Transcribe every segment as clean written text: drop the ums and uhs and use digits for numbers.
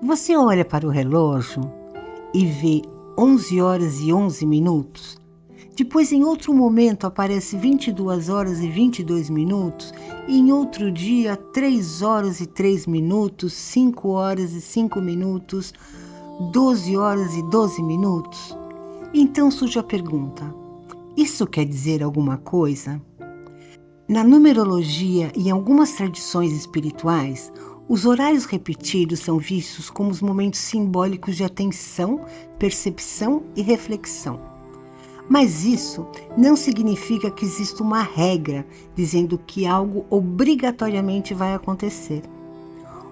Você olha para o relógio e vê 11 horas e 11 minutos. Depois, em outro momento, aparece 22 horas e 22 minutos. E em outro dia, 3 horas e 3 minutos, 5 horas e 5 minutos, 12 horas e 12 minutos. Então surge a pergunta: isso quer dizer alguma coisa? Na numerologia e em algumas tradições espirituais, os horários repetidos são vistos como os momentos simbólicos de atenção, percepção e reflexão. Mas isso não significa que exista uma regra dizendo que algo obrigatoriamente vai acontecer.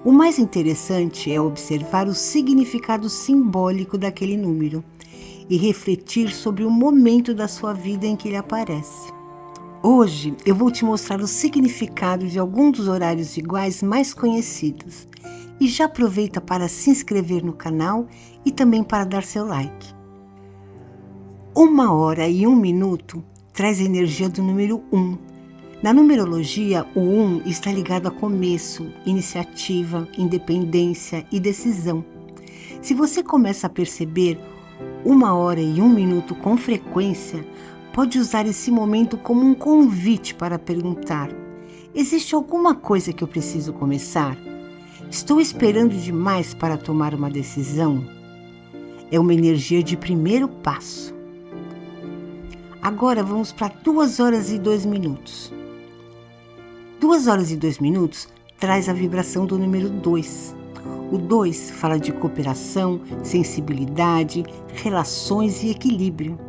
O mais interessante é observar o significado simbólico daquele número e refletir sobre o momento da sua vida em que ele aparece. Hoje eu vou te mostrar o significado de alguns dos horários iguais mais conhecidos. E já aproveita para se inscrever no canal e também para dar seu like. 1 hora e 1 minuto traz a energia do número 1. Na numerologia, o 1 está ligado a começo, iniciativa, independência e decisão. Se você começa a perceber 1 hora e 1 minuto com frequência, pode usar esse momento como um convite para perguntar: existe alguma coisa que eu preciso começar? Estou esperando demais para tomar uma decisão? É uma energia de primeiro passo. Agora vamos para 2 horas e 2 minutos. 2 horas e 2 minutos traz a vibração do número 2. O 2 fala de cooperação, sensibilidade, relações e equilíbrio.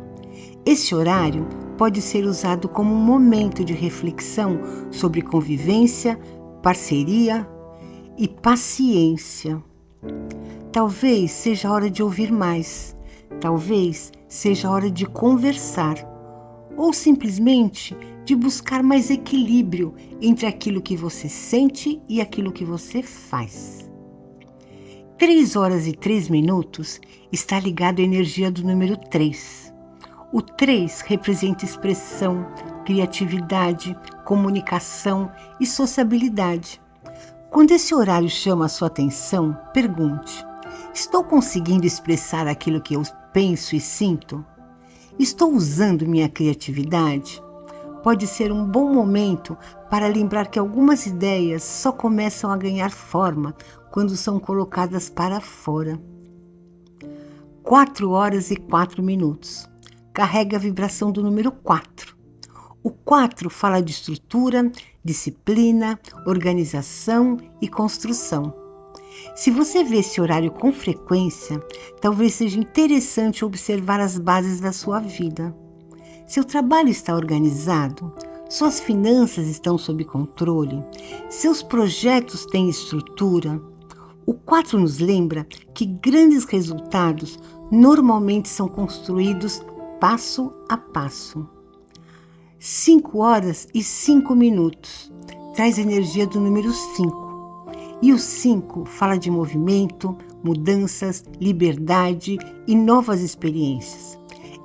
Esse horário pode ser usado como um momento de reflexão sobre convivência, parceria e paciência. Talvez seja a hora de ouvir mais, talvez seja a hora de conversar, ou simplesmente de buscar mais equilíbrio entre aquilo que você sente e aquilo que você faz. 3 horas e 3 minutos está ligado à energia do número 3. O 3 representa expressão, criatividade, comunicação e sociabilidade. Quando esse horário chama a sua atenção, pergunte: estou conseguindo expressar aquilo que eu penso e sinto? Estou usando minha criatividade? Pode ser um bom momento para lembrar que algumas ideias só começam a ganhar forma quando são colocadas para fora. 4 horas e 4 minutos. Carrega a vibração do número 4. O 4 fala de estrutura, disciplina, organização e construção. Se você vê esse horário com frequência, talvez seja interessante observar as bases da sua vida. Seu trabalho está organizado? Suas finanças estão sob controle? Seus projetos têm estrutura? O 4 nos lembra que grandes resultados normalmente são construídos passo a passo. 5 horas e 5 minutos traz a energia do número 5. E o 5 fala de movimento, mudanças, liberdade e novas experiências.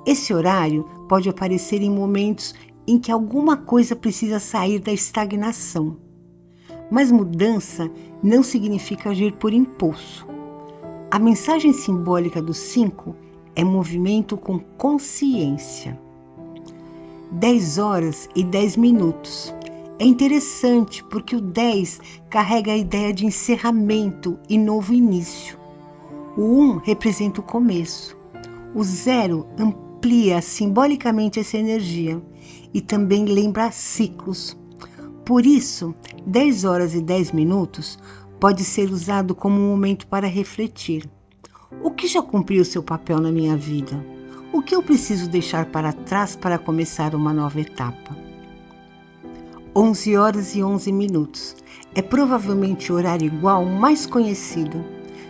Esse horário pode aparecer em momentos em que alguma coisa precisa sair da estagnação. Mas mudança não significa agir por impulso. A mensagem simbólica do 5 é movimento com consciência. 10 horas e 10 minutos. É interessante porque o 10 carrega a ideia de encerramento e novo início. O 1 representa o começo. O 0 amplia simbolicamente essa energia e também lembra ciclos. Por isso, 10 horas e 10 minutos pode ser usado como um momento para refletir. O que já cumpriu seu papel na minha vida? O que eu preciso deixar para trás para começar uma nova etapa? 11 horas e 11 minutos. É provavelmente o horário igual mais conhecido.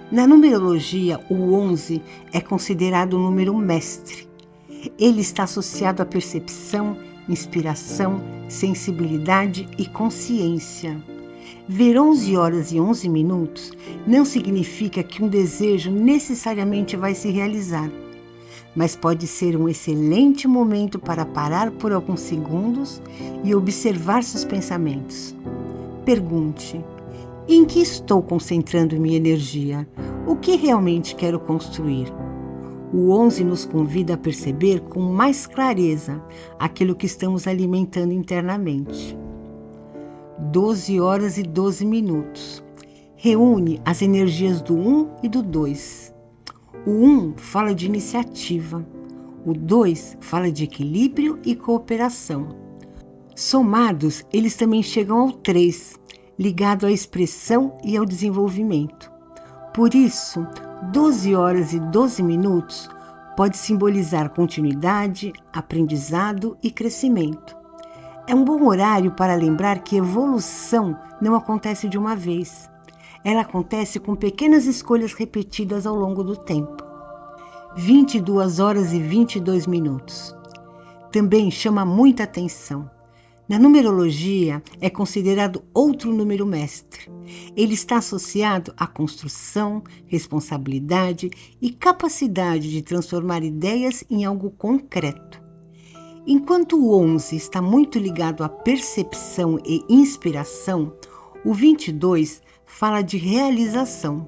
Na numerologia, o 11 é considerado o número mestre. Ele está associado à percepção, inspiração, sensibilidade e consciência. Ver 11 horas e 11 minutos não significa que um desejo necessariamente vai se realizar, mas pode ser um excelente momento para parar por alguns segundos e observar seus pensamentos. Pergunte: em que estou concentrando minha energia? O que realmente quero construir? O 11 nos convida a perceber com mais clareza aquilo que estamos alimentando internamente. 12 horas e 12 minutos. Reúne as energias do 1 e do 2. O 1 fala de iniciativa. O 2 fala de equilíbrio e cooperação. Somados, eles também chegam ao 3, ligado à expressão e ao desenvolvimento. Por isso, 12 horas e 12 minutos pode simbolizar continuidade, aprendizado e crescimento. É um bom horário para lembrar que evolução não acontece de uma vez. Ela acontece com pequenas escolhas repetidas ao longo do tempo. 22 horas e 22 minutos. Também chama muita atenção. Na numerologia, é considerado outro número mestre. Ele está associado à construção, responsabilidade e capacidade de transformar ideias em algo concreto. Enquanto o 11 está muito ligado à percepção e inspiração, o 22 fala de realização.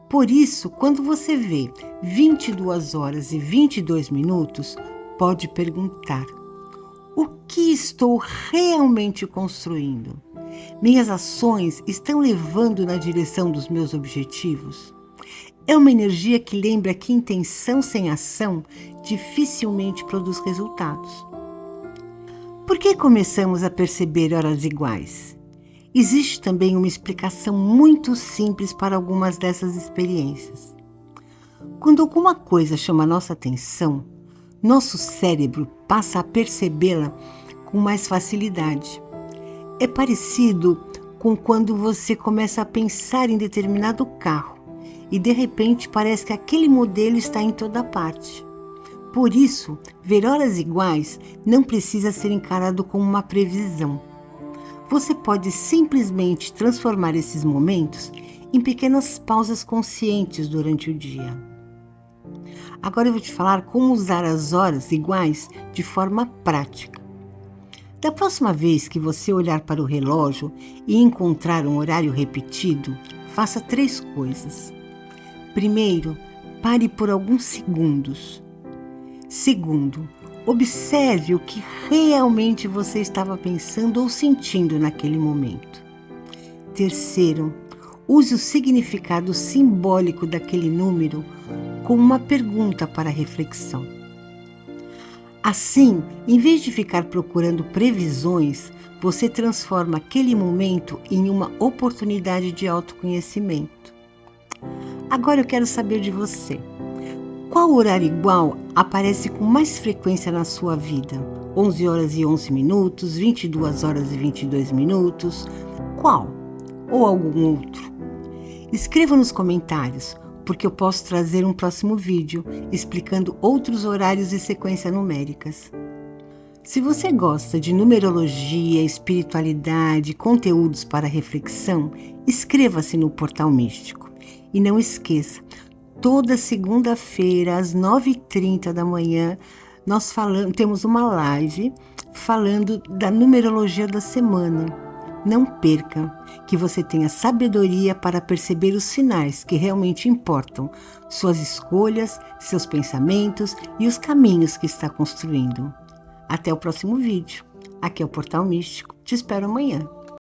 Por isso, quando você vê 22 horas e 22 minutos, pode perguntar: o que estou realmente construindo? Minhas ações estão levando na direção dos meus objetivos? É uma energia que lembra que intenção sem ação dificilmente produz resultados. Por que começamos a perceber horas iguais? Existe também uma explicação muito simples para algumas dessas experiências. Quando alguma coisa chama nossa atenção, nosso cérebro passa a percebê-la com mais facilidade. É parecido com quando você começa a pensar em determinado carro e de repente parece que aquele modelo está em toda parte. Por isso, ver horas iguais não precisa ser encarado como uma previsão. Você pode simplesmente transformar esses momentos em pequenas pausas conscientes durante o dia. Agora eu vou te falar como usar as horas iguais de forma prática. Da próxima vez que você olhar para o relógio e encontrar um horário repetido, faça 3 coisas. Primeiro, pare por alguns segundos. Segundo, observe o que realmente você estava pensando ou sentindo naquele momento. Terceiro, use o significado simbólico daquele número como uma pergunta para reflexão. Assim, em vez de ficar procurando previsões, você transforma aquele momento em uma oportunidade de autoconhecimento. Agora eu quero saber de você. Qual horário igual aparece com mais frequência na sua vida? 11 horas e 11 minutos, 22 horas e 22 minutos? Qual? Ou algum outro? Escreva nos comentários, porque eu posso trazer um próximo vídeo explicando outros horários e sequências numéricas. Se você gosta de numerologia, espiritualidade, conteúdos para reflexão, inscreva-se no Portal Místico. E não esqueça, toda segunda-feira, às 9h30 da manhã, nós temos uma live falando da numerologia da semana. Não perca, que você tenha sabedoria para perceber os sinais que realmente importam, suas escolhas, seus pensamentos e os caminhos que está construindo. Até o próximo vídeo. Aqui é o Portal Místico. Te espero amanhã.